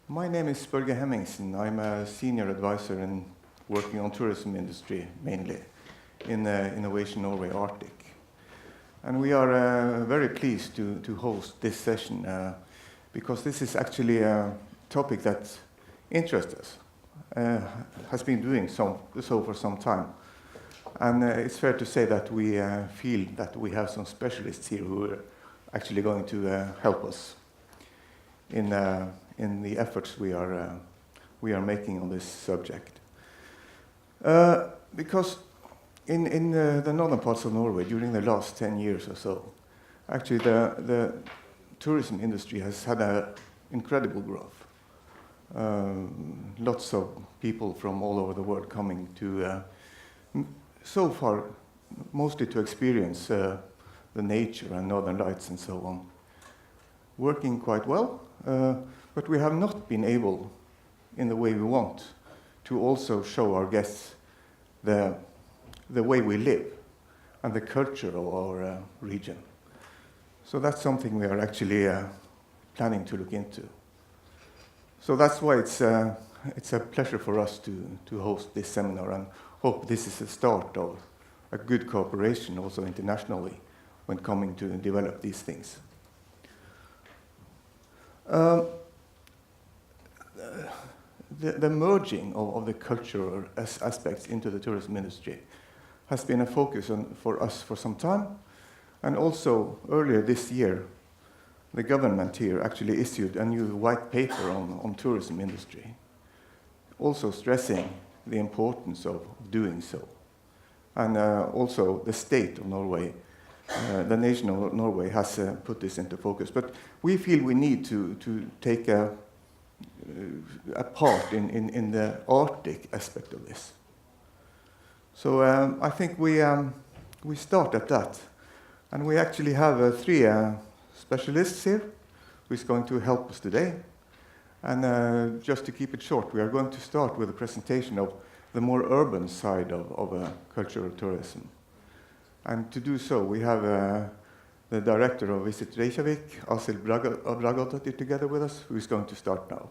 My name is Børge Hemmingsen. I'm a senior advisor in working on tourism industry mainly in InnovasjonNorge-Arktis. And we are very pleased to host this session because this is actually a topic that interests us, has been doing so for some time. And it's fair to say that we feel that we have some specialists here who are actually going to help us in the efforts we are making on this subject. Because in the northern parts of Norway, during the last 10 years or so, actually the tourism industry has had an incredible growth. Lots of people from all over the world coming to, so far, mostly to experience the nature and northern lights and so on. Working quite well, but we have not been able, in the way we want, to also show our guests the way we live and the culture of our region. So that's something we are actually planning to look into. So that's why it's a pleasure for us to host this seminar, and hope this is the start of a good cooperation also internationally when coming to develop these things. The merging of the cultural aspects into the tourism industry has been a focus for us for some time. And also, earlier this year, the government here actually issued a new white paper on tourism industry, also stressing the importance of doing so. And also the state of Norway, the nation of Norway has put this into focus. But we feel we need to take a part in the Arctic aspect of this. So I think we start at that. And we actually have three specialists here who is going to help us today. And just to keep it short, we are going to start with a presentation of the more urban side of cultural tourism. And to do so, we have the director of Visit Reykjavik, Áshildur Bragadóttir, together with us, who is going to start now.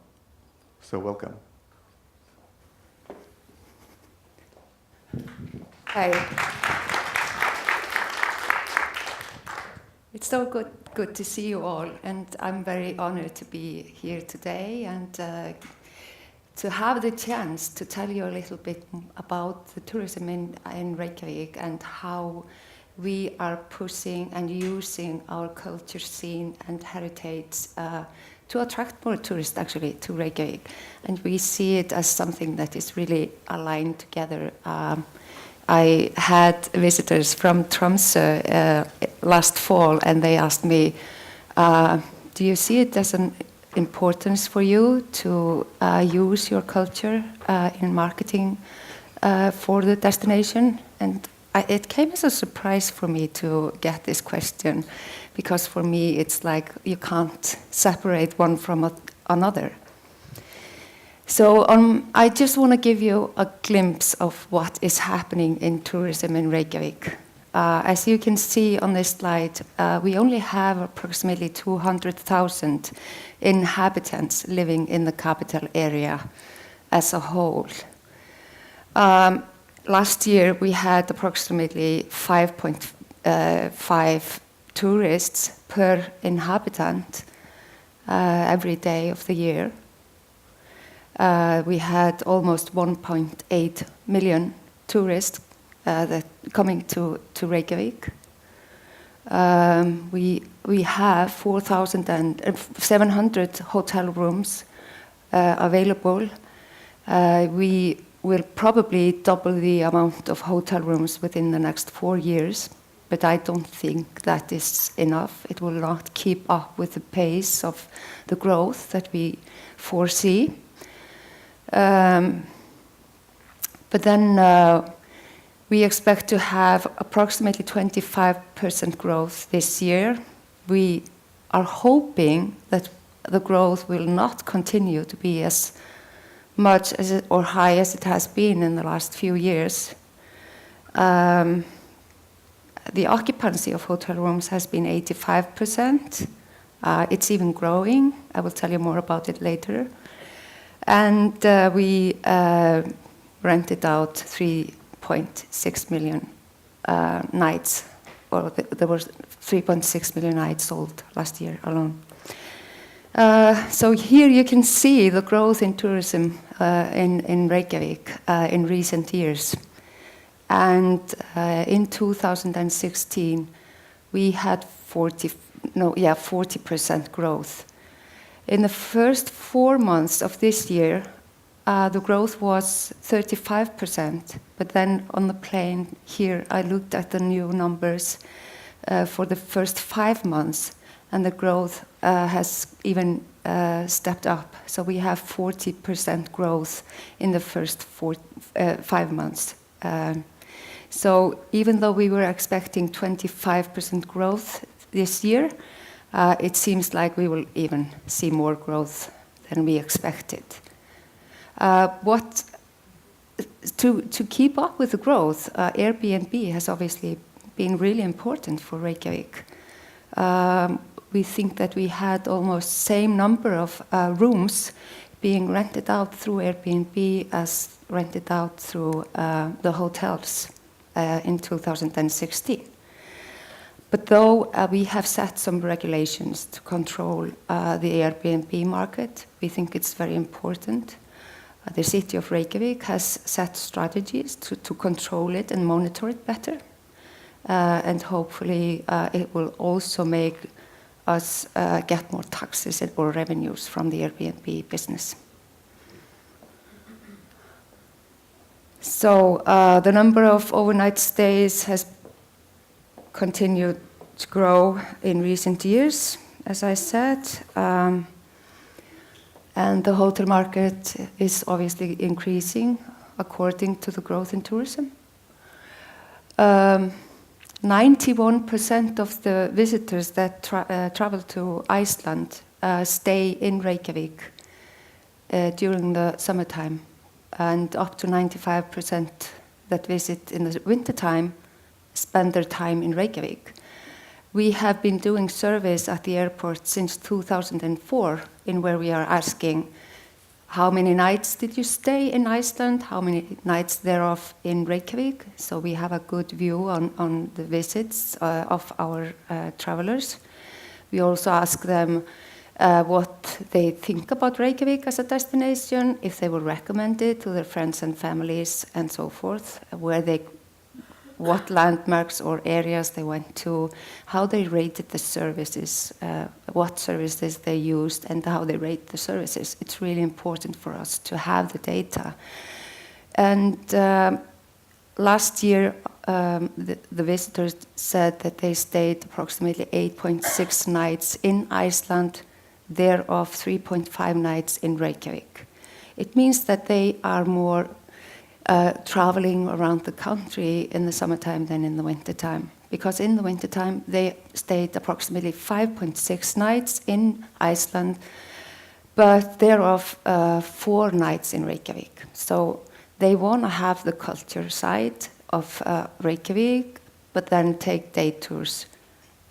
So welcome. Hi. It's so good to see you all, and I'm very honored to be here today and to have the chance to tell you a little bit about the tourism in Reykjavik and how we are pushing and using our culture scene and heritage to attract more tourists actually to Reykjavik. And we see it as something that is really aligned together. I had visitors from Tromsø last fall, and they asked me, do you see it as an importance for you to use your culture in marketing for the destination? And it came as a surprise for me to get this question, because for me it's like you can't separate one from another. So I just want to give you a glimpse of what is happening in tourism in Reykjavik. As you can see on this slide, we only have approximately 200,000 inhabitants living in the capital area as a whole. Last year we had approximately 5.5 tourists per inhabitant every day of the year. We had almost 1.8 million tourists that coming to Reykjavik. We have 4,700 hotel rooms available. We will probably double the amount of hotel rooms within the next 4 years, but I don't think that is enough. It will not keep up with the pace of the growth that we foresee. But then we expect to have approximately 25% growth this year. We are hoping that the growth will not continue to be as much as or high as it has been in the last few years. The occupancy of hotel rooms has been 85%. It's even growing. I will tell you more about it later. And we rented out 3.6 million nights, or there were 3.6 million nights sold last year alone. So here you can see the growth in tourism in Reykjavik in recent years. And in 2016, we had 40% growth. In the first 4 months of this year, the growth was 35%. But then on the plane here, I looked at the new numbers for the first 5 months, and the growth has even stepped up. So we have 40% growth in the first 5 months. So even though we were expecting 25% growth this year, it seems like we will even see more growth than we expected. To keep up with the growth, Airbnb has obviously been really important for Reykjavik. We think that we had almost same number of rooms being rented out through Airbnb as rented out through the hotels in 2016. But though we have set some regulations to control the Airbnb market, we think it's very important. The city of Reykjavik has set strategies to control it and monitor it better. And hopefully it will also make us get more taxes or revenues from the Airbnb business. So the number of overnight stays has continued to grow in recent years, as I said. And the hotel market is obviously increasing according to the growth in tourism. 91% of the visitors that travel to Iceland stay in Reykjavik during the summertime, and up to 95% that visit in the wintertime spend their time in Reykjavik. We have been doing surveys at the airport since 2004, in where we are asking, how many nights did you stay in Iceland? How many nights thereof in Reykjavik? So we have a good view on the visits of our travelers. We also ask them what they think about Reykjavik as a destination, if they will recommend it to their friends and families and so forth, what landmarks or areas they went to, how they rated the services, what services they used, and how they rate the services. It's really important for us to have the data. And last year, the visitors said that they stayed approximately 8.6 nights in Iceland, thereof 3.5 nights in Reykjavik. It means that they are more traveling around the country in the summertime than in the wintertime. Because in the wintertime, they stayed approximately 5.6 nights in Iceland, but thereof 4 nights in Reykjavik. So they want to have the culture side of Reykjavik, but then take day tours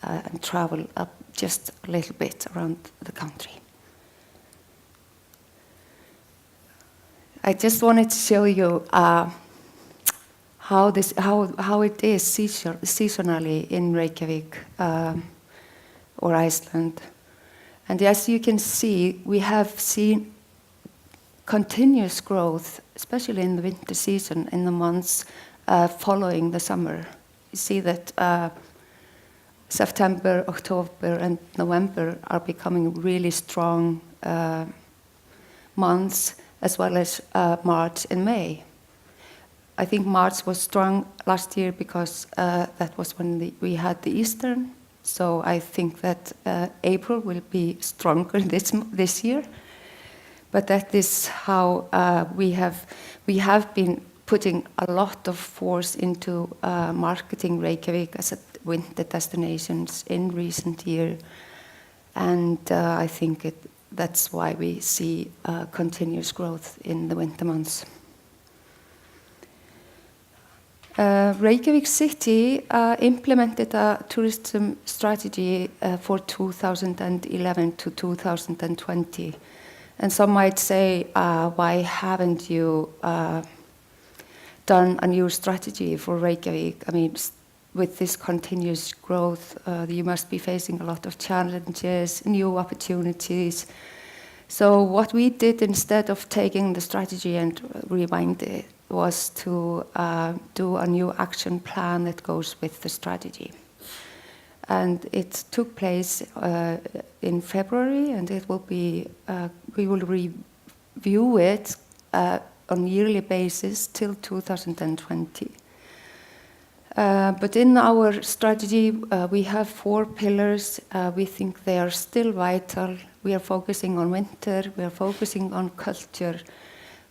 and travel up just a little bit around the country. I just wanted to show you how it is seasonally in Reykjavik or Iceland. And as you can see, we have seen continuous growth, especially in the winter season, in the months following the summer. You see that September, October, and November are becoming really strong months, as well as March and May. I think March was strong last year because that was when we had the Easter. So I think that April will be stronger this year. But that is how we have been putting a lot of force into marketing Reykjavik as a winter destinations in recent year. And I think that's why we see continuous growth in the winter months. Reykjavik City implemented a tourism strategy for 2011 to 2020. And some might say, why haven't you done a new strategy for Reykjavik? I mean, with this continuous growth, you must be facing a lot of challenges, new opportunities. So what we did instead of taking the strategy and rewind it was to do a new action plan that goes with the strategy. And it took place in February, and it will be, we will review it on a yearly basis till 2020. But in our strategy, we have 4 pillars. We think they are still vital. We are focusing on winter, we are focusing on culture,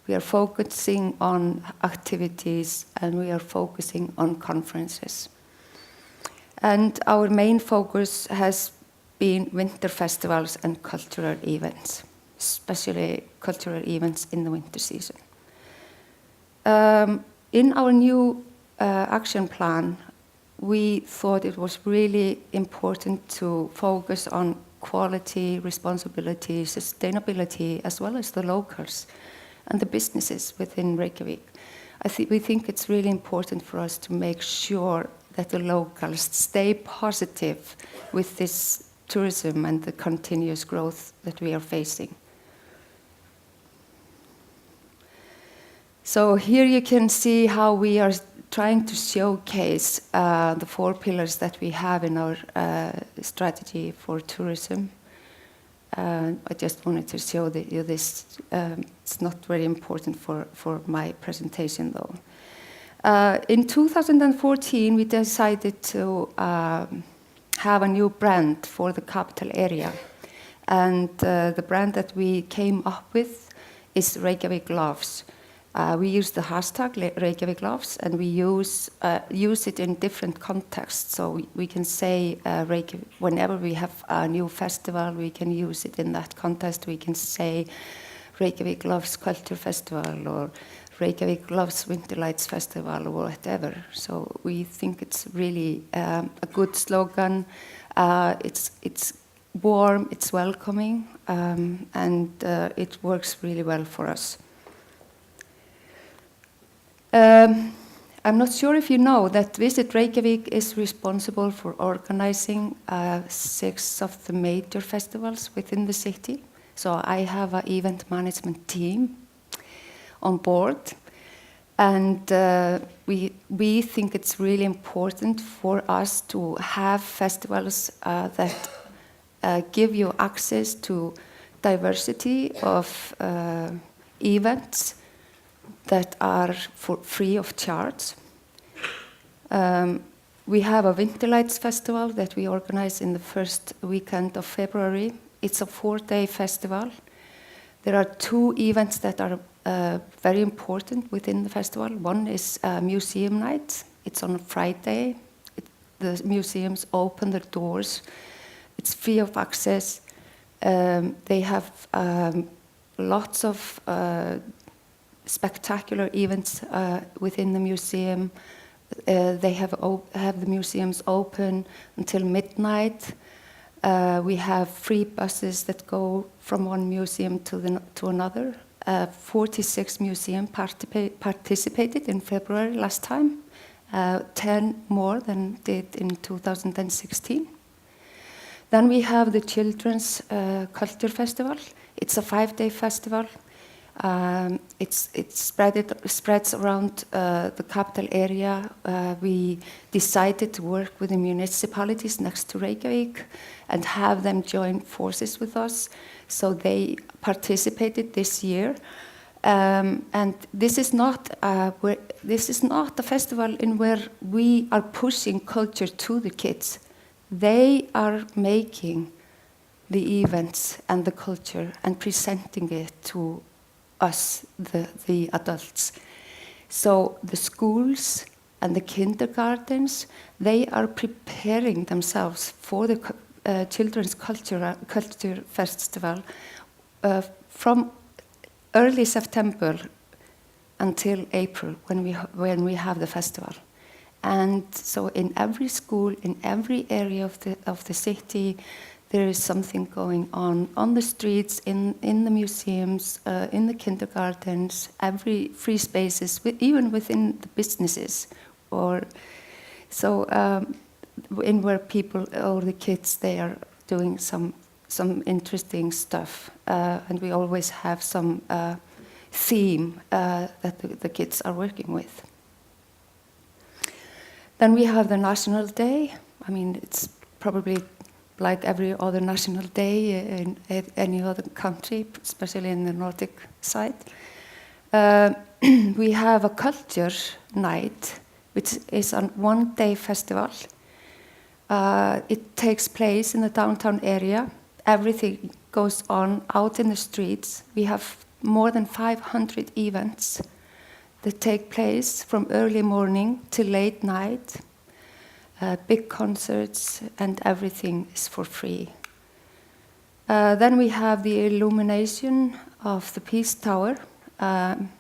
we are focusing on activities, and we are focusing on conferences. And our main focus has been winter festivals and cultural events, especially cultural events in the winter season. In our new action plan, we thought it was really important to focus on quality, responsibility, sustainability, as well as the locals and the businesses within Reykjavik. We think it's really important for us to make sure that the locals stay positive with this tourism and the continuous growth that we are facing. So here you can see how we are trying to showcase the 4 pillars that we have in our strategy for tourism. I just wanted to show you this. It's not very important for my presentation, though. In 2014, we decided to have a new brand for the capital area. And the brand that we came up with is Reykjavik Laughs. We use the hashtag Reykjavik Laughs, and we use it in different contexts. So we can say whenever we have a new festival, we can use it in that context. We can say Reykjavik Laughs Culture Festival or Reykjavik Laughs Winter Lights Festival or whatever. So we think it's really a good slogan. It's warm, it's welcoming, and it works really well for us. I'm not sure if you know that Visit Reykjavik is responsible for organizing 6 of the major festivals within the city. So I have an event management team on board, and we think it's really important for us to have festivals that give you access to diversity of events that are free of charge. We have a Winter Lights Festival that we organize in the first weekend of February. It's a 4-day festival. There are 2 events that are very important within the festival. One is museum night. It's on a Friday. The museums open their doors. It's free of access. They have lots of spectacular events within the museum. They have the museums open until midnight. We have free buses that go from one museum to another. 46 museums participated in February last time, 10 more than did in 2016. Then we have the Children's Culture Festival. It's a 5-day festival. It spreads around the capital area. We decided to work with the municipalities next to Reykjavik and have them join forces with us. So they participated this year. And this is not a festival in where we are pushing culture to the kids. They are making the events and the culture and presenting it to us, the adults. So the schools and the kindergartens, they are preparing themselves for the Children's Culture Festival from early September until April when we have the festival. And so in every school, in every area of the city, there is something going on the streets, in the museums, in the kindergartens, every free spaces, even within the businesses, or so in where people or the kids, they are doing some interesting stuff, and we always have some theme that the kids are working with. Then we have the National Day. I mean, it's probably like every other national day in any other country, especially in the Nordic side. We have a culture night, which is a one-day festival. It takes place in the downtown area. Everything goes on out in the streets. We have more than 500 events that take place from early morning till late night. Big concerts, and everything is for free. Then we have the illumination of the Peace Tower.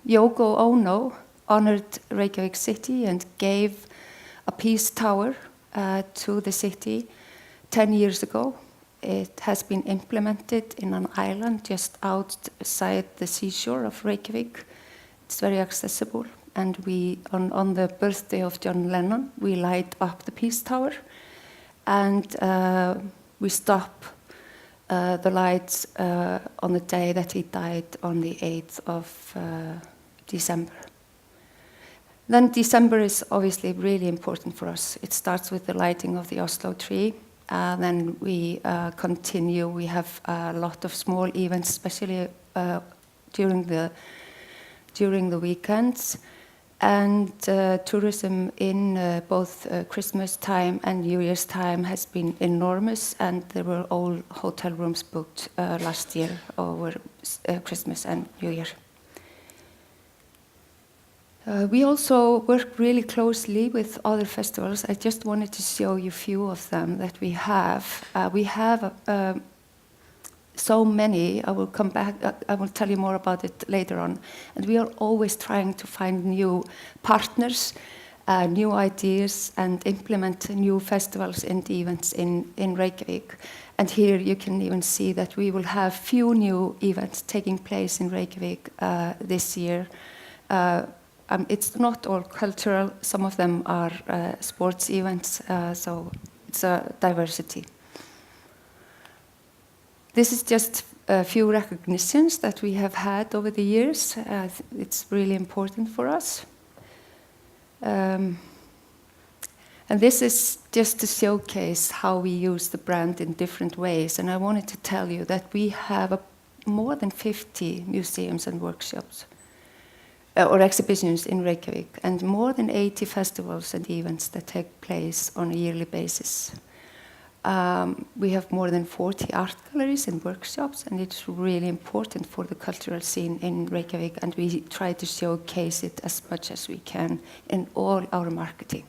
Yoko Ono honored Reykjavik city and gave a Peace Tower to the city 10 years ago. It has been implemented in an island just outside the seashore of Reykjavik. It's very accessible. And we, on the birthday of John Lennon, we light up the Peace Tower, and we stop the lights on the day that he died on the 8th of December. Then December is obviously really important for us. It starts with the lighting of the Oslo tree, then we continue. We have a lot of small events, especially during the weekends. And tourism in both Christmas time and New Year's time has been enormous, and there were all hotel rooms booked last year over Christmas and New Year. We also work really closely with other festivals. I just wanted to show you a few of them that we have. We have so many. I will come back. I will tell you more about it later on. And we are always trying to find new partners, new ideas, and implement new festivals and events in Reykjavik. And here you can even see that we will have few new events taking place in Reykjavik this year. It's not all cultural. Some of them are sports events, so it's a diversity. This is just a few recognitions that we have had over the years. It's really important for us. And this is just to showcase how we use the brand in different ways. And I wanted to tell you that we have more than 50 museums and workshops or exhibitions in Reykjavik, and more than 80 festivals and events that take place on a yearly basis. We have more than 40 art galleries and workshops, and it's really important for the cultural scene in Reykjavik, and we try to showcase it as much as we can in all our marketing.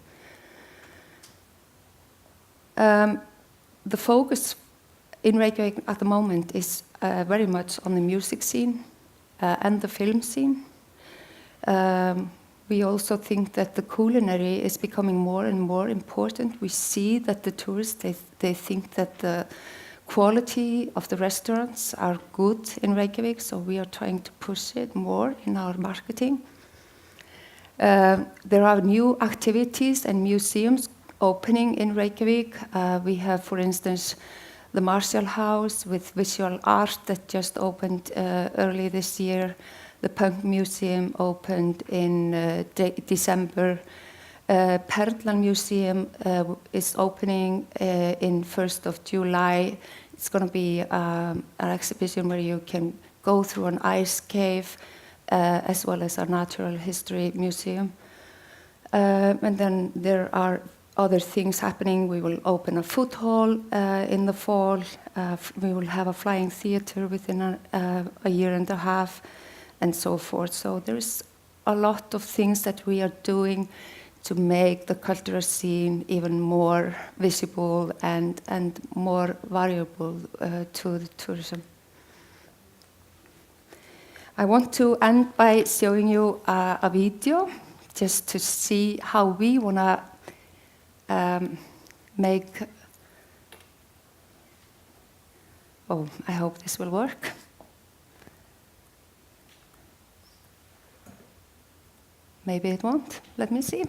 The focus in Reykjavik at the moment is very much on the music scene and the film scene. We also think that the culinary is becoming more and more important. We see that the tourists, they think that the quality of the restaurants are good in Reykjavik, so we are trying to push it more in our marketing. There are new activities and museums opening in Reykjavik. We have, for instance, the Marshall House with visual art that just opened early this year. The Punk Museum opened in December. Perlan Museum is opening in 1st of July. It's going to be an exhibition where you can go through an ice cave as well as a natural history museum. And then there are other things happening. We will open a food hall in the fall. We will have a flying theater within a year and a half, and so forth. So there's a lot of things that we are doing to make the cultural scene even more visible and more variable to the tourism. I want to end by showing you a video just to see how we want to make Oh, I hope this will work. Maybe it won't. Let me see.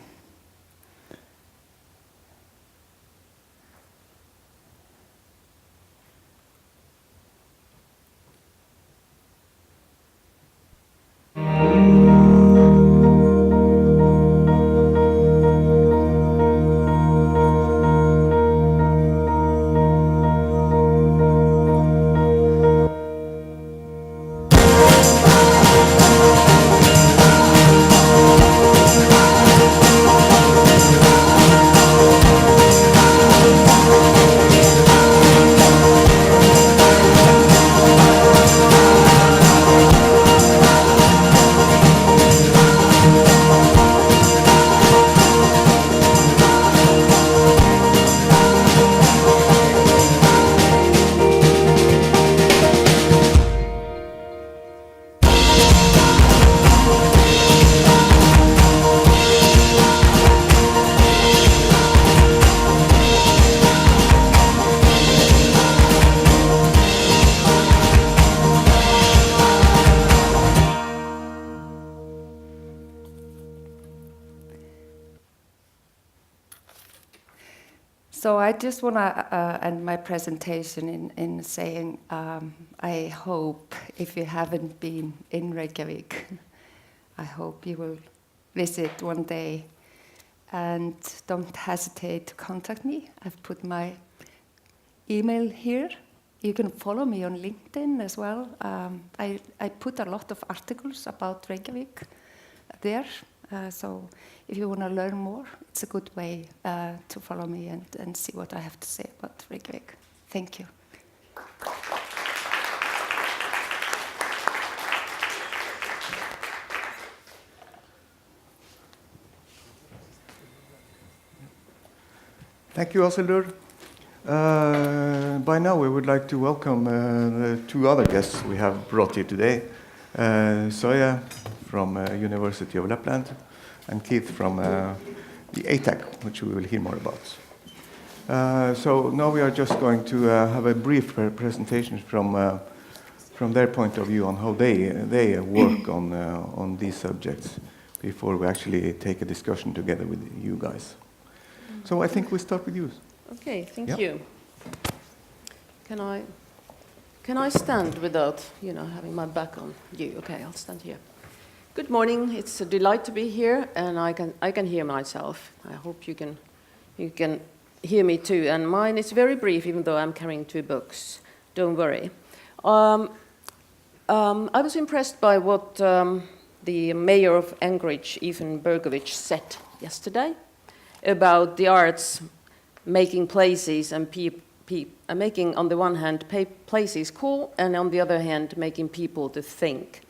So I just want to end my presentation in saying I hope if you haven't been in Reykjavik, I hope you will visit one day, and don't hesitate to contact me. I've put my email here. You can follow me on LinkedIn as well. I put a lot of articles about Reykjavik there. So if you want to learn more, it's a good way to follow me and see what I have to say about Reykjavik. Thank you. Thank you, Áshildur. By now, we would like to welcome the two other guests we have brought here today. Soile from University of Lapland, and Keith from the ATAC, which we will hear more about. So now we are just going to have a brief presentation from their point of view on how they work on these subjects before we actually take a discussion together with you guys. So I think we start with you. Okay, thank you. Can I stand without, having my back on you? Okay, I'll stand here. Good morning. It's a delight to be here, and I can hear myself. I hope you can hear me too. And mine is very brief, even though I'm carrying two books. Don't worry. I was impressed by what the mayor of Anchorage, Ethan Bergovich, said yesterday about the arts making places and making, on the one hand, places cool, and on the other hand, making people to think.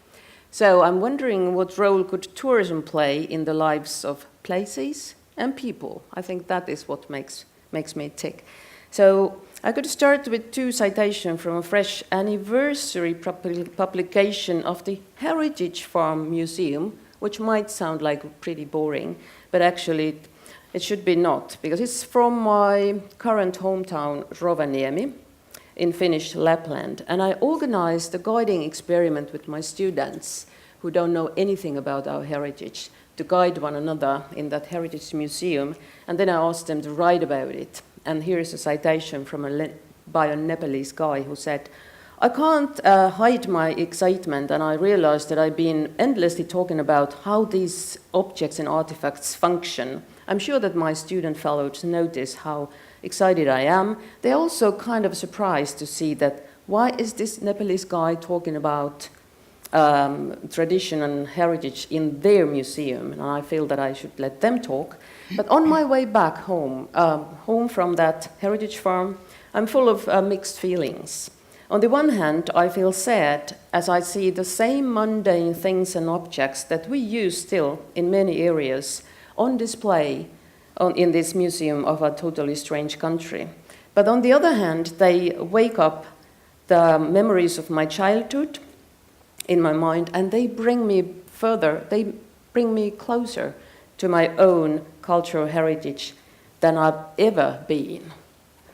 So I'm wondering what role could tourism play in the lives of places and people? I think that is what makes me tick. So I could start with two citations from a fresh anniversary publication of the Heritage Farm Museum, which might sound like pretty boring, but actually it should be not, because it's from my current hometown, Rovaniemi, in Finnish Lapland. And I organized a guiding experiment with my students who don't know anything about our heritage to guide one another in that heritage museum. And then I asked them to write about it. And here's a citation by a Nepalese guy who said, "I can't hide my excitement, and I realized that I've been endlessly talking about how these objects and artifacts function. I'm sure that my student fellows notice how excited I am. They're also kind of surprised to see that why is this Nepalese guy talking about tradition and heritage in their museum, and I feel that I should let them talk. But on my way back home, home from that heritage farm, I'm full of mixed feelings. On the one hand, I feel sad as I see the same mundane things and objects that we use still in many areas on display in this museum of a totally strange country. But on the other hand, they wake up the memories of my childhood in my mind, and they bring me further, they bring me closer to my own cultural heritage than I've ever been,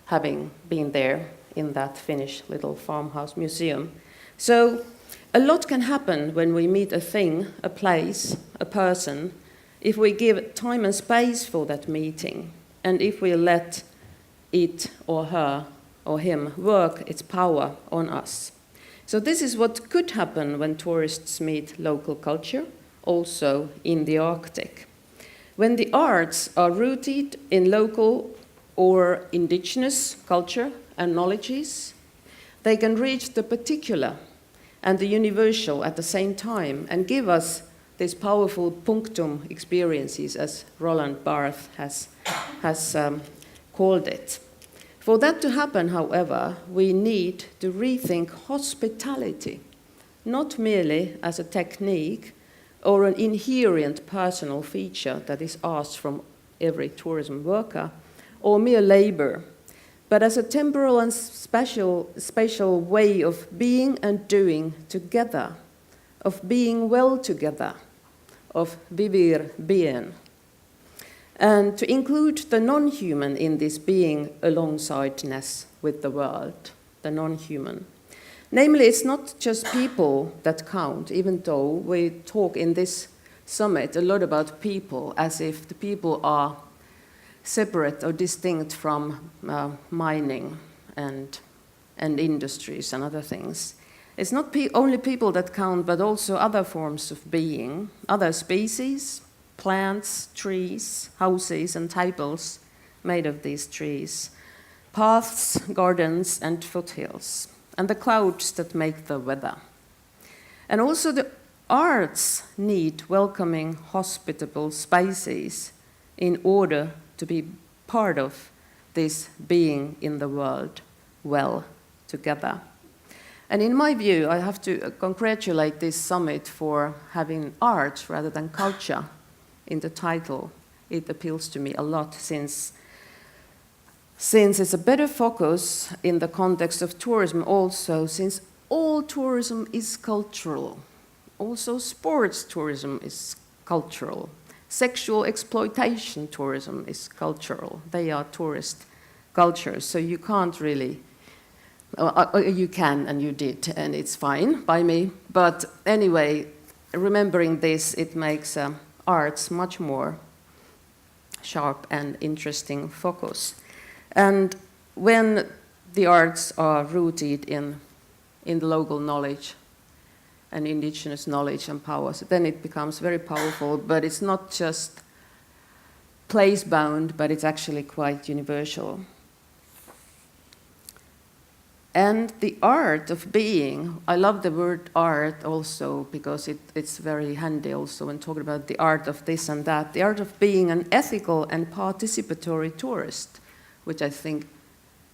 having been there in that Finnish little farmhouse museum. So a lot can happen when we meet a thing, a place, a person, if we give time and space for that meeting, and if we let it or her or him work its power on us. So this is what could happen when tourists meet local culture, also in the Arctic. When the arts are rooted in local or indigenous culture and knowledges, they can reach the particular and the universal at the same time and give us these powerful punctum experiences, as Roland Barthes has called it. For that to happen, however, we need to rethink hospitality, not merely as a technique or an inherent personal feature that is asked from every tourism worker, or mere labor, but as a temporal and spatial way of being and doing together, of being well together, of vivir bien, and to include the non-human in this being alongsideness with the world, the non-human. Namely, it's not just people that count, even though we talk in this summit a lot about people, as if the people are separate or distinct from mining and industries and other things. It's not only people that count, but also other forms of being, other species, plants, trees, houses, and tables made of these trees, paths, gardens, and foothills, and the clouds that make the weather. And also the arts need welcoming, hospitable spaces in order to be part of this being in the world well together. And in my view, I have to congratulate this summit for having art rather than culture in the title. It appeals to me a lot since it's a better focus in the context of tourism also, since all tourism is cultural. Also sports tourism is cultural. Sexual exploitation tourism is cultural. They are tourist cultures, so you can't really, you can and you did, and it's fine by me. But anyway, remembering this, it makes arts much more sharp and interesting focus. And when the arts are rooted in the local knowledge and indigenous knowledge and powers, then it becomes very powerful, but it's not just place-bound, but it's actually quite universal. And the art of being, I love the word art also because it's very handy also when talking about the art of this and that. The art of being an ethical and participatory tourist, which I think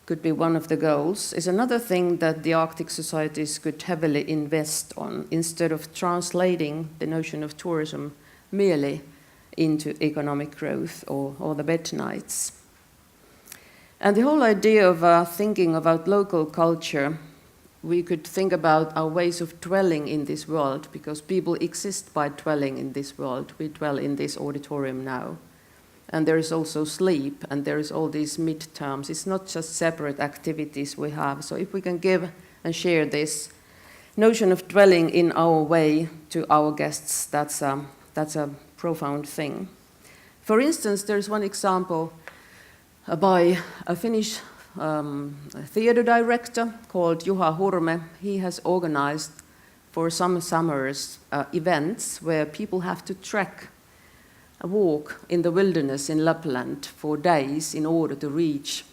could be one of the goals, is another thing that the Arctic societies could heavily invest on instead of translating the notion of tourism merely into economic growth or the bed nights. And the whole idea of thinking about local culture, we could think about our ways of dwelling in this world, because people exist by dwelling in this world. We dwell in this auditorium now. And there is also sleep, and there is all these midterms. It's not just separate activities we have. So if we can give and share this notion of dwelling in our way to our guests, that's a profound thing. For instance, there's one example by a Finnish theater director called Juha Hurme. He has organized for some summers events where people have to trek, walk in the wilderness in Lapland for days in order to reach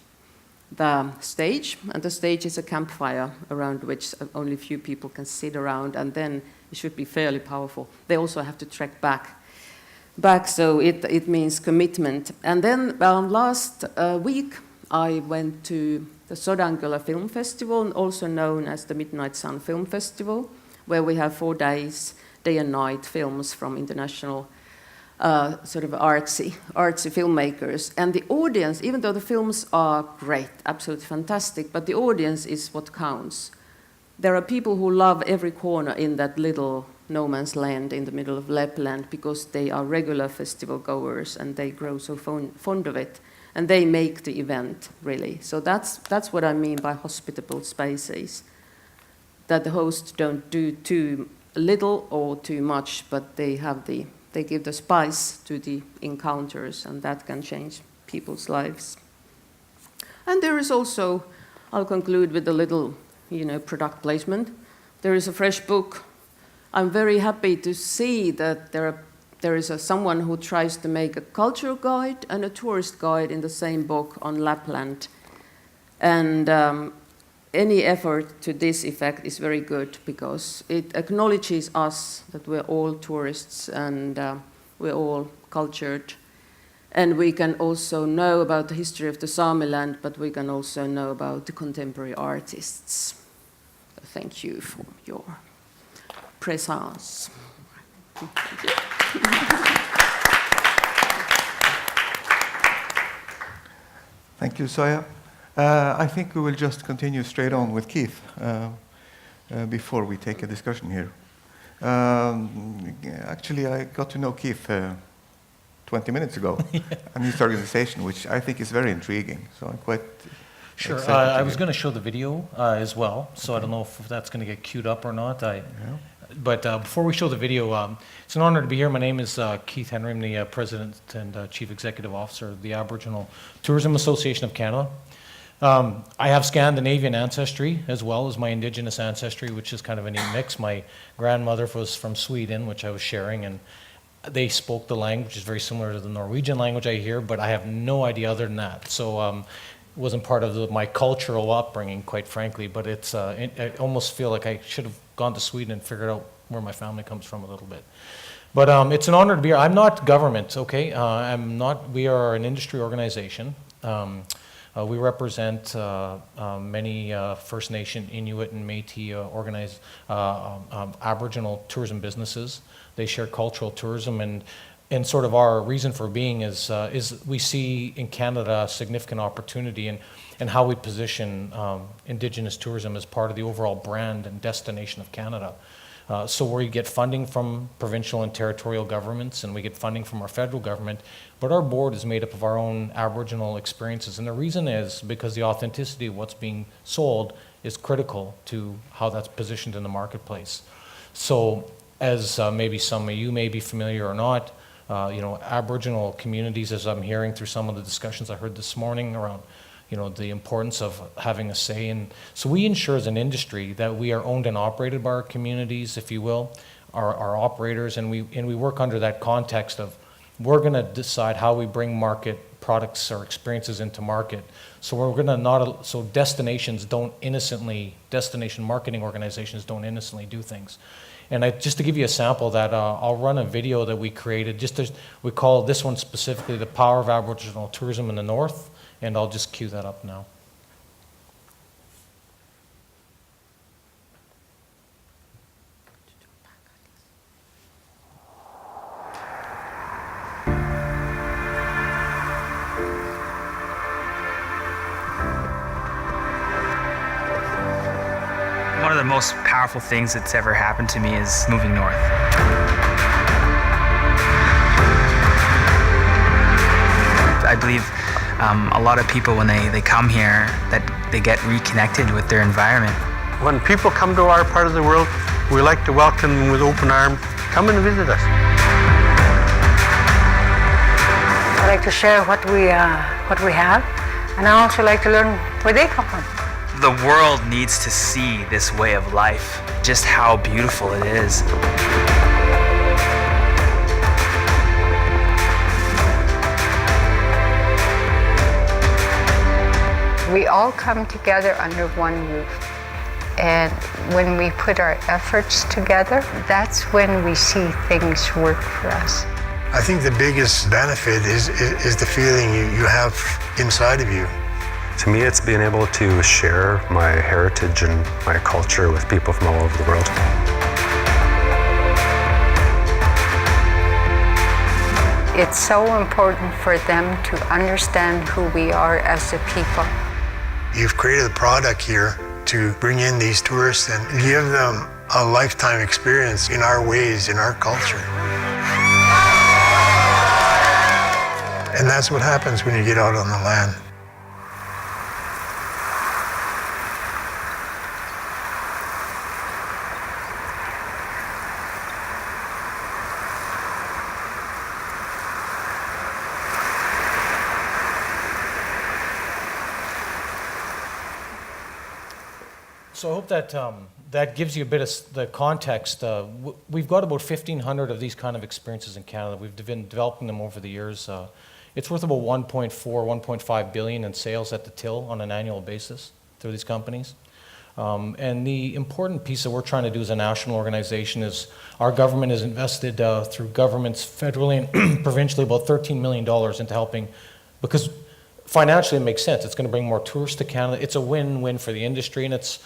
the stage. And the stage is a campfire around which only a few people can sit around, and then it should be fairly powerful. They also have to trek back, so it means commitment. And then last week I went to the Sodankylä Film Festival, also known as the Midnight Sun Film Festival, where we have 4 days, day and night films from international sort of artsy filmmakers. And the audience, even though the films are great, absolutely fantastic, but the audience is what counts. There are people who love every corner in that little no man's land in the middle of Lapland because they are regular festival goers and they grow so fond of it. and they make the event, really. So that's what I mean by hospitable spaces, that the hosts don't do too little or too much, but they give the spice to the encounters, and that can change people's lives. And there is also, I'll conclude with a little, product placement. There is a fresh book. I'm very happy to see that there is someone who tries to make a cultural guide and a tourist guide in the same book on Lapland. And any effort to this effect is very good, because it acknowledges us, that we're all tourists and we're all cultured. And we can also know about the history of the Sami land, but we can also know about the contemporary artists. Thank you for your presence. Thank you. Thank you, Saya. I think we will just continue straight on with Keith before we take a discussion here. Actually, I got to know Keith 20 minutes ago, and his organization, which I think is very intriguing. So I'm quite Sure. I was going to show the video as well, so I don't know if that's going to get queued up or not. But before we show the video, it's an honor to be here. My name is Keith Henry. I'm the President and Chief Executive Officer of the Aboriginal Tourism Association of Canada. I have Scandinavian ancestry as well as my indigenous ancestry, which is kind of a neat mix. My grandmother was from Sweden, which I was sharing, and they spoke the language, which is very similar to the Norwegian language I hear, but I have no idea other than that. So it wasn't part of my cultural upbringing, quite frankly, but I almost feel like I should have gone to Sweden and figured out where my family comes from a little bit. But it's an honor to be here. I'm not government, okay? We are an industry organization. We represent many First Nation, Inuit, and Métis organized Aboriginal tourism businesses. They share cultural tourism, and sort of our reason for being is we see in Canada a significant opportunity in how we position Indigenous tourism as part of the overall brand and destination of Canada. So we get funding from provincial and territorial governments, and we get funding from our federal government, but our board is made up of our own Aboriginal experiences. And the reason is because the authenticity of what's being sold is critical to how that's positioned in the marketplace. So as maybe some of you may be familiar or not, Aboriginal communities, as I'm hearing through some of the discussions I heard this morning around the importance of having a say. And so we ensure as an industry that we are owned and operated by our communities, if you will, our operators, and we work under that context of we're going to decide how we bring market products or experiences into market. So we're going to so destination marketing organizations don't innocently do things. And just to give you a sample of that, I'll run a video that we created. We call this one specifically The Power of Aboriginal Tourism in the North, and I'll just cue that up now. One of the most powerful things that's ever happened to me is moving north. I believe a lot of people, when they come here, that they get reconnected with their environment. When people come to our part of the world, we like to welcome them with open arms. Come and visit us. I like to share what we have, and I also like to learn where they come from. The world needs to see this way of life, just how beautiful it is. We all come together under one roof, and when we put our efforts together, that's when we see things work for us. I think the biggest benefit is the feeling you have inside of you. To me, it's being able to share my heritage and my culture with people from all over the world. It's so important for them to understand who we are as a people. You've created a product here to bring in these tourists and give them a lifetime experience in our ways, in our culture. And that's what happens when you get out on the land. So I hope that that gives you a bit of the context. We've got about 1,500 of these kind of experiences in Canada. We've been developing them over the years. It's worth about 1.4, 1.5 billion in sales at the till on an annual basis through these companies. And the important piece that we're trying to do as a national organization is our government has invested through governments federally and provincially about $13 million into helping, because financially it makes sense. It's going to bring more tourists to Canada. It's a win-win for the industry, and it's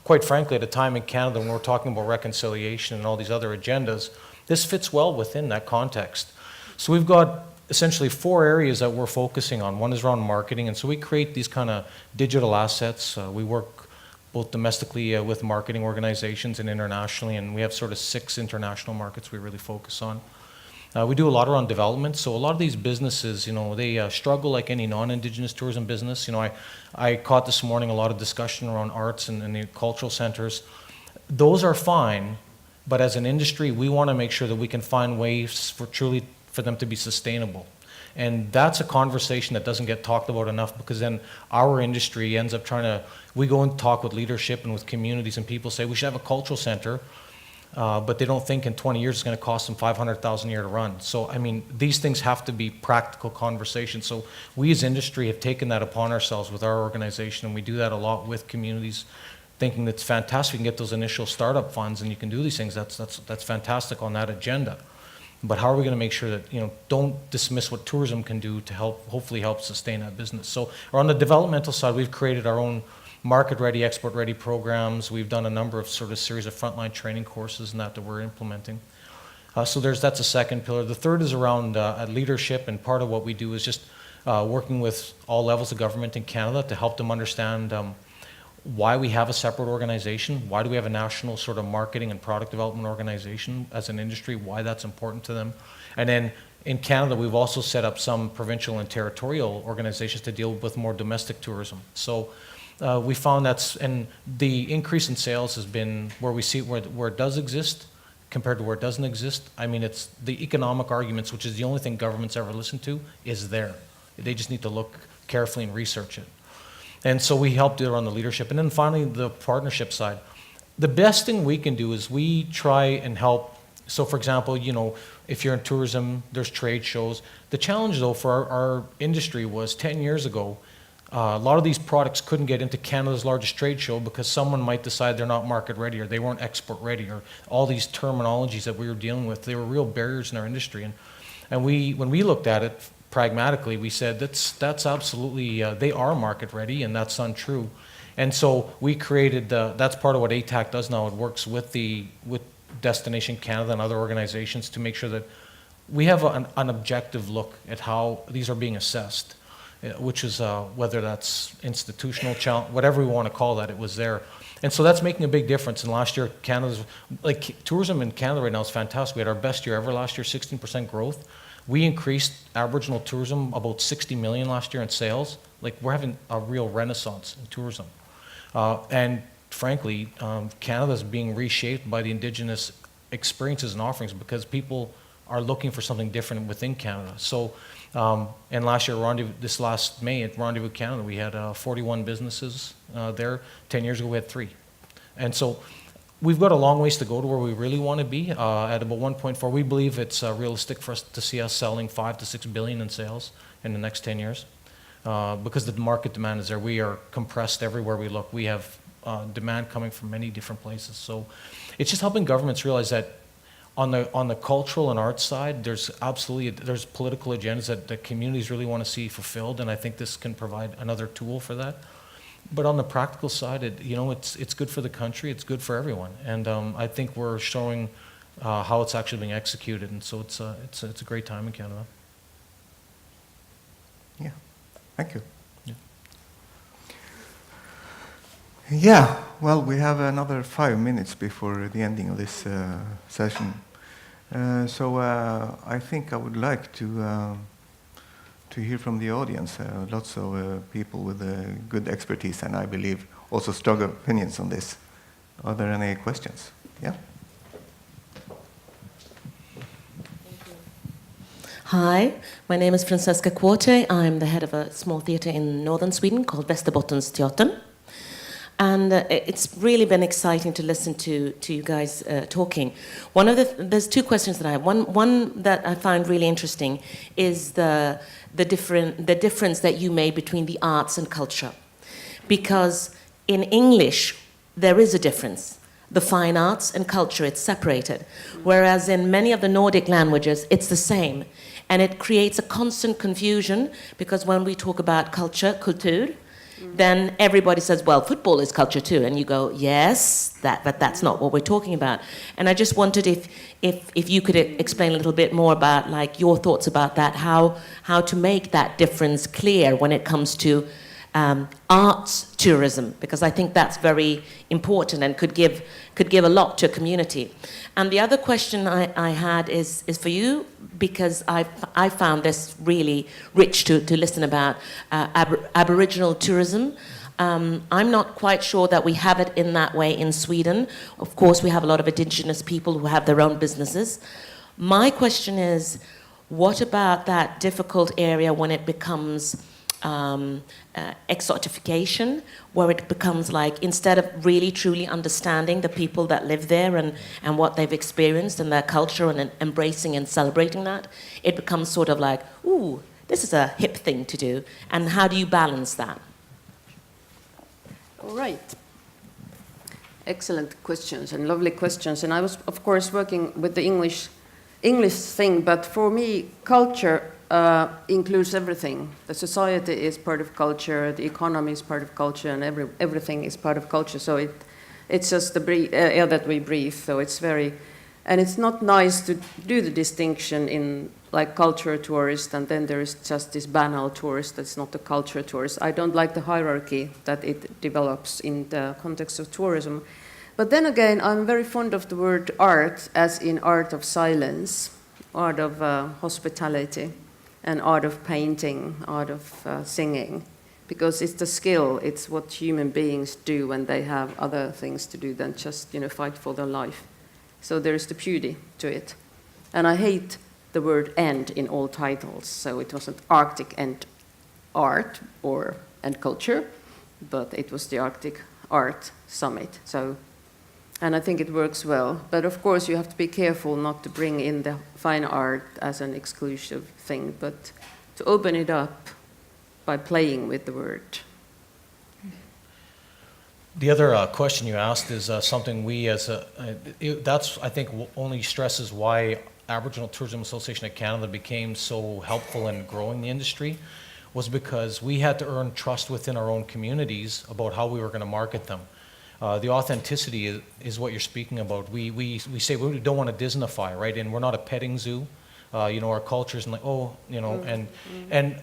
quite frankly at a time in Canada when we're talking about reconciliation and all these other agendas, this fits well within that context. So we've got essentially 4 areas that we're focusing on. One is around marketing, and so we create these kind of digital assets. We work both domestically with marketing organizations and internationally, and we have sort of 6 international markets we really focus on. We do a lot around development, so a lot of these businesses, you know, they struggle like any non-Indigenous tourism business. You know, I caught this morning a lot of discussion around arts and the cultural centers. Those are fine, but as an industry, we want to make sure that we can find ways for them to be sustainable. And that's a conversation that doesn't get talked about enough, because then our industry ends up we go and talk with leadership and with communities, and people say we should have a cultural center, but they don't think in 20 years it's going to cost them $500,000 a year to run. So, I mean, these things have to be practical conversations. So we as industry have taken that upon ourselves with our organization, and we do that a lot with communities, thinking that's fantastic. You can get those initial startup funds and you can do these things. That's fantastic on that agenda. But how are we going to make sure that, you know, don't dismiss what tourism can do to hopefully help sustain that business? So on the developmental side, we've created our own market-ready, export-ready programs. We've done a number of sort of series of frontline training courses and that we're implementing. So that's a second pillar. The third is around leadership, and part of what we do is just working with all levels of government in Canada to help them understand why we have a separate organization, why do we have a national sort of marketing and product development organization as an industry, why that's important to them. And then in Canada, we've also set up some provincial and territorial organizations to deal with more domestic tourism. So we found and the increase in sales has been where we see it where it does exist compared to where it doesn't exist. I mean, it's the economic arguments, which is the only thing governments ever listen to, is there. They just need to look carefully and research it. And so we help do it on the leadership. And then finally, the partnership side. The best thing we can do is we try and help. So for example, you know, if you're in tourism, there's trade shows. The challenge though for our industry was 10 years ago, a lot of these products couldn't get into Canada's largest trade show because someone might decide they're not market ready or they weren't export ready, or all these terminologies that we were dealing with. They were real barriers in our industry. And when we looked at it pragmatically, we said that's absolutely, they are market ready, and that's untrue. And so we created, that's part of what ATAC does now. It works with Destination Canada and other organizations to make sure that we have an objective look at how these are being assessed, which is whether that's institutional challenge, whatever we want to call that, it was there. And so that's making a big difference. And last year, tourism in Canada right now is fantastic. We had our best year ever last year, 16% growth. We increased Aboriginal tourism about 60 million last year in sales. Like, we're having a real renaissance in tourism. And frankly, Canada's being reshaped by the Indigenous experiences and offerings because people are looking for something different within Canada. So, and last year, this last May at Rendezvous Canada, we had 41 businesses there. 10 years ago, we had 3. And so we've got a long ways to go to where we really want to be. At about 1.4, we believe it's realistic for us to see us selling 5 to 6 billion in sales in the next 10 years. Because the market demand is there. We are compressed everywhere we look. We have demand coming from many different places. So it's just helping governments realize that on the cultural and arts side, there's political agendas that the communities really want to see fulfilled, and I think this can provide another tool for that. But on the practical side, it's good for the country, it's good for everyone, and I think we're showing how it's actually being executed, and so it's a great time in Canada. Yeah, thank you. Yeah, well, we have another 5 minutes before the ending of this session. So I think I would like to to hear from the audience. Lots of people with good expertise and I believe also strong opinions on this. Are there any questions? Yeah? Hi, my name is Francesca Quarte. I'm the head of a small theatre in northern Sweden called Västerbottensteatern. And it's really been exciting to listen to you guys talking. There's two questions that I have. One that I find really interesting is the difference that you made between the arts and culture. Because in English, there is a difference. The fine arts and culture, it's separated. Whereas in many of the Nordic languages, it's the same. And it creates a constant confusion because when we talk about culture, kultur, then everybody says, well, football is culture too. And you go, yes, but that's not what we're talking about. And I just wondered if you could explain a little bit more about like your thoughts about that, how to make that difference clear when it comes to arts tourism, because I think that's very important and could give a lot to a community. And the other question I had is for you, because I found this really rich to listen about Aboriginal tourism. I'm not quite sure that we have it in that way in Sweden. Of course, we have a lot of indigenous people who have their own businesses. My question is, what about that difficult area when it becomes exotification, where it becomes like, instead of really truly understanding the people that live there and what they've experienced and their culture and embracing and celebrating that, it becomes sort of like, ooh, this is a hip thing to do. And how do you balance that? All right. Excellent questions and lovely questions. And I was, of course, working with the English thing, but for me, culture includes everything. The society is part of culture, the economy is part of culture, and everything is part of culture. So it's just the air that we breathe. So it's very, and it's not nice to do the distinction in like culture tourist, and then there is just this banal tourist that's not a culture tourist. I don't like the hierarchy that it develops in the context of tourism. But then again, I'm very fond of the word art, as in art of silence, art of hospitality, and art of painting, art of singing, because it's the skill, it's what human beings do when they have other things to do than just fight for their life. So there's the beauty to it. And I hate the word "and" in all titles, so it wasn't Arctic and art and culture, but it was the Arctic Art Summit. And I think it works well. But of course, you have to be careful not to bring in the fine art as an exclusive thing, but to open it up by playing with the word. The other question you asked is something we that's, I think, only stresses why Aboriginal Tourism Association of Canada became so helpful in growing the industry, was because we had to earn trust within our own communities about how we were going to market them. The authenticity is what you're speaking about. We say we don't want to Disneyfy, right? And we're not a petting zoo. Our culture isn't like, and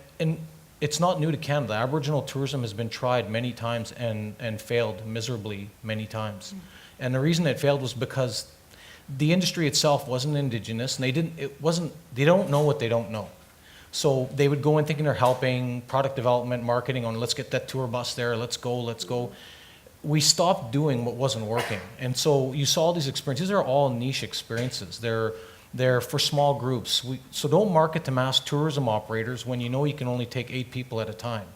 it's not new to Canada. Aboriginal tourism has been tried many times and failed miserably many times. And the reason it failed was because the industry itself wasn't indigenous, and they don't know what they don't know. So they would go in thinking they're helping, product development, marketing on, let's get that tour bus there, let's go. We stopped doing what wasn't working. And so you saw these experiences. These are all niche experiences. They're for small groups. So don't market to mass tourism operators when you know you can only take 8 people at a time.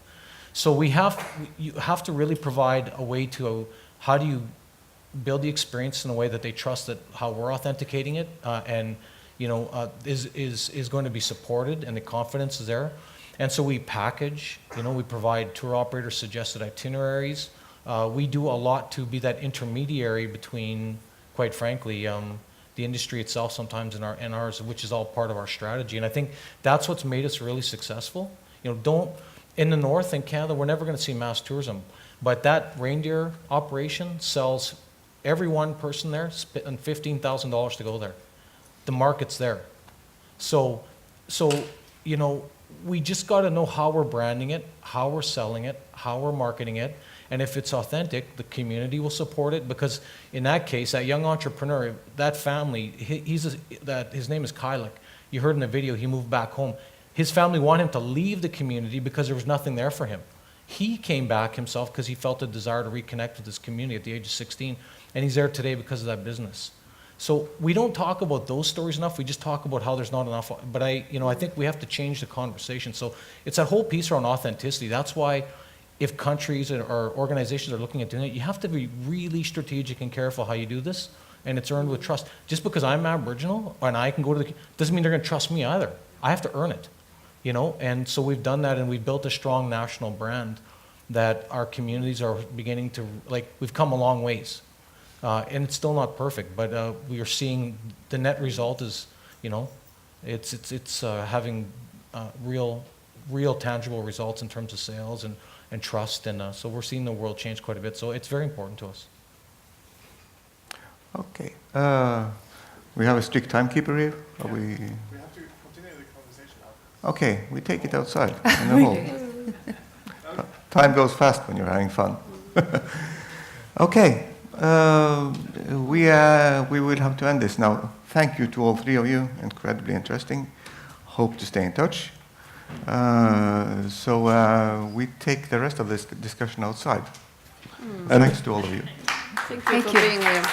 So you have to really provide a way to, how do you build the experience in a way that they trust that how we're authenticating it is going to be supported and the confidence is there. And so we package, we provide tour operators suggested itineraries. We do a lot to be that intermediary between, quite frankly, the industry itself sometimes and ours, which is all part of our strategy. And I think that's what's made us really successful. In the north in Canada, we're never going to see mass tourism, but that reindeer operation sells every one person there spending $15,000 to go there. The market's there. So we just got to know how we're branding it, how we're selling it, how we're marketing it. And if it's authentic, the community will support it, because in that case, that young entrepreneur, that family, his name is Kylek. You heard in the video, he moved back home. His family want him to leave the community because there was nothing there for him. He came back himself because he felt a desire to reconnect with his community at the age of 16, and he's there today because of that business. So we don't talk about those stories enough. We just talk about how there's not enough. But I think we have to change the conversation. So it's that whole piece around authenticity. That's why if countries or organizations are looking at doing it, you have to be really strategic and careful how you do this, and it's earned with trust. Just because I'm Aboriginal and I can go to the, doesn't mean they're going to trust me either. I have to earn it, and so we've done that, and we've built a strong national brand that our communities are beginning to, we've come a long ways. And it's still not perfect, but we are seeing the net result is, it's having real tangible results in terms of sales and trust, and so we're seeing the world change quite a bit. So it's very important to us. Okay. We have a strict timekeeper here. Are we have to continue the conversation now. Okay, we take it outside in the hall. Time goes fast when you're having fun. Okay. We will have to end this now. Thank you to all three of you. Incredibly interesting. Hope to stay in touch. So we take the rest of this discussion outside. Thanks to all of you. Thank you for being here.